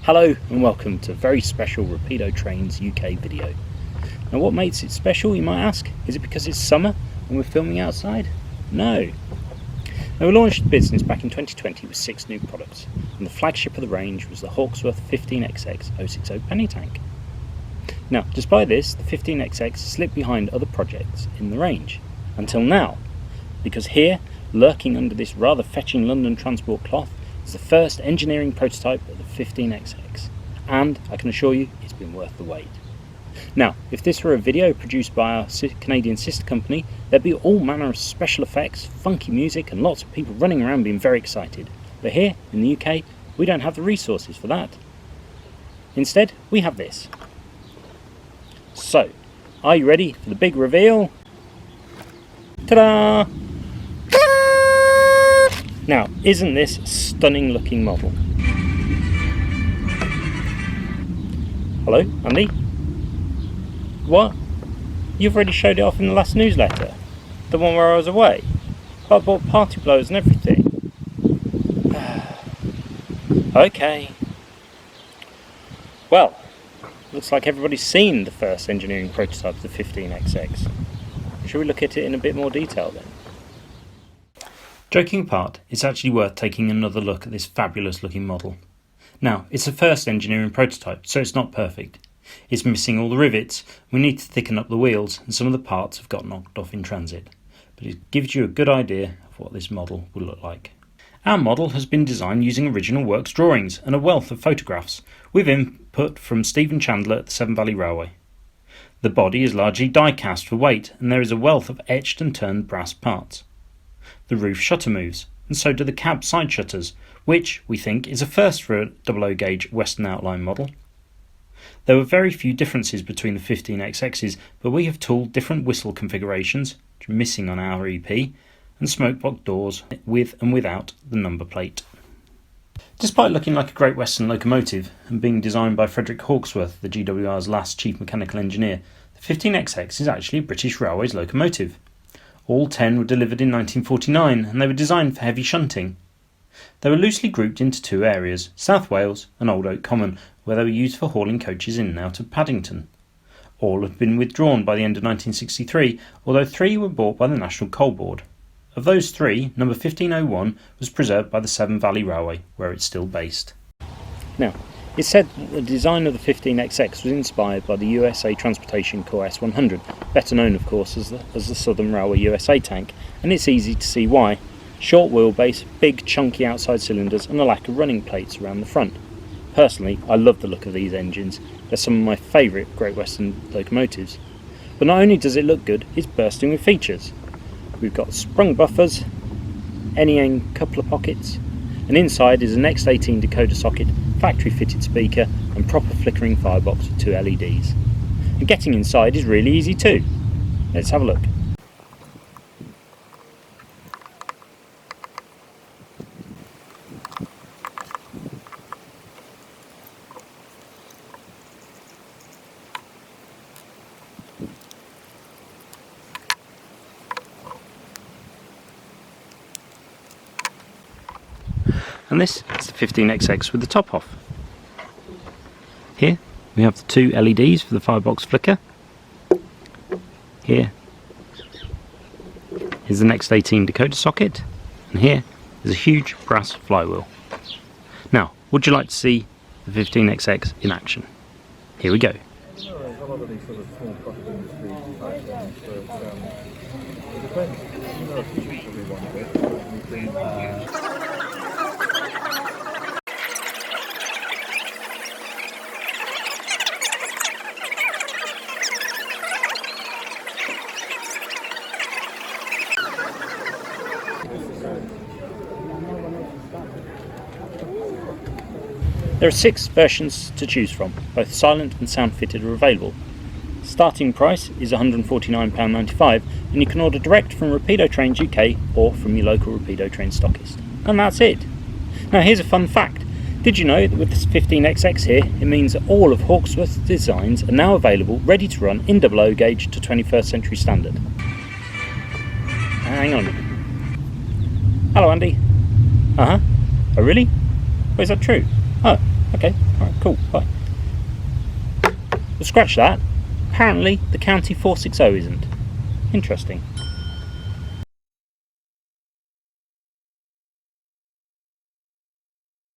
Hello and welcome to a very special Rapido Trains UK video. Now what makes it special, you might ask? Is it because it's summer and we're filming outside? No. Now we launched the business back in 2020 with 6 new products, and the flagship of the range was the Hawksworth 15XX 060 penny tank. Now despite this, the 15XX slipped behind other projects in the range, until now, because here, lurking under this rather fetching London transport cloth, is the first engineering prototype of the 15XX, and I can assure you it's been worth the wait. Now, if this were a video produced by our Canadian sister company, there'd be all manner of special effects, funky music, and lots of people running around being very excited. But here, in the UK, we don't have the resources for that. Instead, we have this. So, are you ready for the big reveal? Ta-da! Now, isn't this a stunning looking model? Hello, Andy? What? You've already showed it off in the last newsletter? The one where I was away? I bought party blowers and everything. Okay. Well, looks like everybody's seen the first engineering prototype of the 15XX. Shall we look at it in a bit more detail then? Joking apart, it's actually worth taking another look at this fabulous looking model. Now, it's the first engineering prototype, so it's not perfect. It's missing all the rivets, we need to thicken up the wheels, and some of the parts have got knocked off in transit. But it gives you a good idea of what this model will look like. Our model has been designed using original works drawings and a wealth of photographs, with input from Stephen Chandler at the Severn Valley Railway. The body is largely die-cast for weight, and there is a wealth of etched and turned brass parts. The roof shutter moves, and so do the cab side shutters, which we think is a first for a 00 gauge Western outline model. There were very few differences between the 15XXs, but we have tooled different whistle configurations, which are missing on our EP, and smokebox doors with and without the number plate. Despite looking like a Great Western locomotive and being designed by Frederick Hawksworth, the GWR's last chief mechanical engineer, the 15XX is actually a British Railways locomotive. All 10 were delivered in 1949 and they were designed for heavy shunting. They were loosely grouped into 2 areas, South Wales and Old Oak Common, where they were used for hauling coaches in and out of Paddington. All have been withdrawn by the end of 1963, although 3 were bought by the National Coal Board. Of those 3, number 1501 was preserved by the Severn Valley Railway, where it's still based. Now, it's said that the design of the 15XX was inspired by the USA Transportation Corps S100, better known of course as the Southern Railway USA tank, and it's easy to see why. Short wheelbase, big chunky outside cylinders and a lack of running plates around the front. Personally, I love the look of these engines. They're some of my favourite Great Western locomotives. But not only does it look good, it's bursting with features. We've got sprung buffers, NEN coupler pockets, and inside is a Next 18 decoder socket, factory fitted speaker and proper flickering firebox with 2 LEDs. And getting inside is really easy too. Let's have a look. And this is the 15XX with the top off. Here we have the 2 LEDs for the firebox flicker. Here is the Next 18 decoder socket, and here is a huge brass flywheel. Now, would you like to see the 15XX in action? Here we go. There's a lot of these sort of small profit industry type things, but it depends. You know, if you probably want a bit. We've been, There are 6 versions to choose from, both silent and sound fitted are available. Starting price is £149.95 and you can order direct from Rapido Trains UK or from your local Rapido Train stockist. And that's it. Now here's a fun fact. Did you know that with this 15XX here, it means that all of Hawksworth's designs are now available ready to run in 00 gauge to 21st century standard. Hang on. Hello Andy. Oh really? Oh, is that true? Oh, Okay, alright, cool, bye. Well, scratch that. Apparently the county 460 isn't. Interesting.